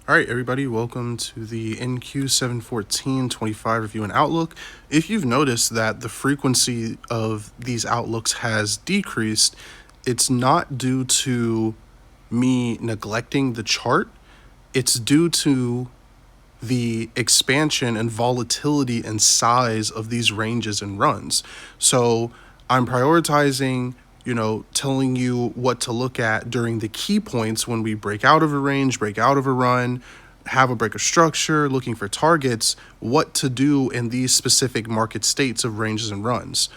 All right, everybody, welcome to the NQ71425 review and outlook. If you've noticed that the frequency of these outlooks has decreased, it's not due to me neglecting the chart. It's due to the expansion and volatility and size of these ranges and runs. So I'm prioritizing, telling you what to look at during the key points when we break out of a range, break out of a run, have a break of structure, looking for targets, what to do in these specific market states of ranges and runs.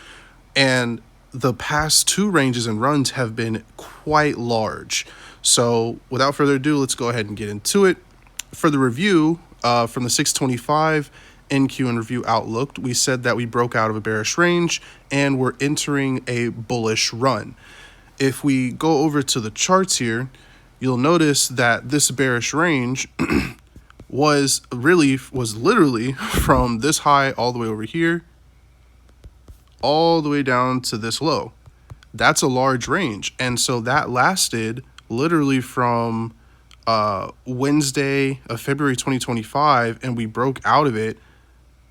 And the past two ranges and runs have been quite large. So without further ado, let's go ahead and get into it. For the review, from the 625 NQ and review outlook, we said that we broke out of a bearish range and we're entering a bullish run. If we go over to the charts here, you'll notice that this bearish range was literally from this high all the way over here, all the way down to this low. That's a large range. And so that lasted literally from Wednesday of February 2025, and we broke out of it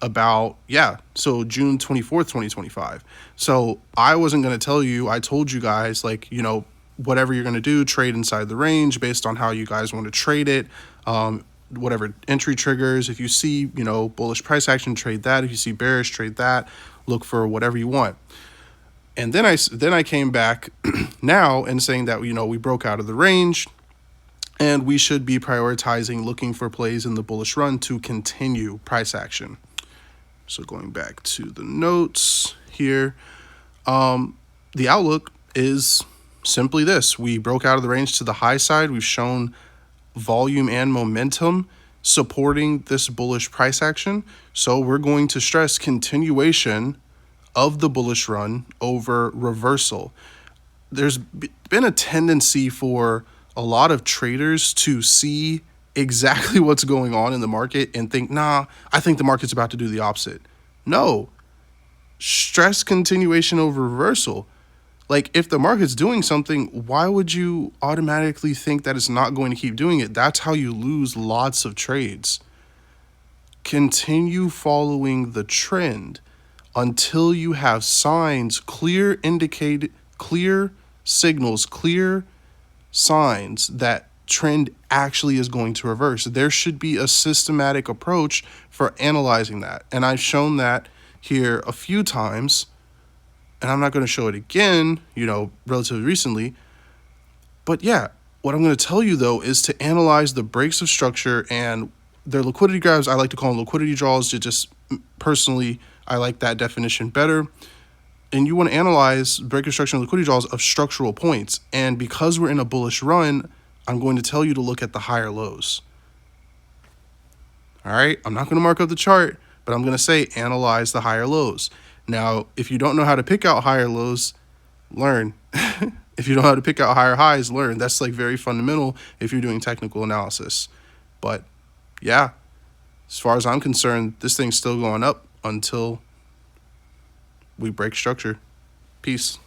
about June 24th 2025. So I wasn't going to tell you, I told you guys, whatever you're going to do, trade inside the range based on how you guys want to trade it. Whatever entry triggers, if you see bullish price action, trade that. If you see bearish, trade that. Look for whatever you want. And then I came back now and saying that we broke out of the range and we should be prioritizing looking for plays in the bullish run to continue price action. So going back to the notes here, the outlook is simply this. We broke out of the range to the high side. We've shown volume and momentum supporting this bullish price action. So we're going to stress continuation of the bullish run over reversal. There's been a tendency for a lot of traders to see exactly what's going on in the market and think, I think the market's about to do the opposite. No, stress continuation over reversal. Like, if the market's doing something, why would you automatically think that it's not going to keep doing it? That's how you lose lots of trades. Continue following the trend until you have signs, clear signals, clear signs that trend actually is going to reverse. There should be a systematic approach for analyzing that. And I've shown that here a few times, and I'm not going to show it again, relatively recently. But yeah, what I'm going to tell you though is to analyze the breaks of structure and their liquidity grabs. I like to call them liquidity draws. Personally, I like that definition better. And you want to analyze break of structure and liquidity draws of structural points. And because we're in a bullish run, I'm going to tell you to look at the higher lows. All right, I'm not going to mark up the chart, but I'm going to say analyze the higher lows. Now, if you don't know how to pick out higher lows, learn. If you know how to pick out higher highs, learn. That's very fundamental if you're doing technical analysis. But yeah, as far as I'm concerned, this thing's still going up until we break structure. Peace.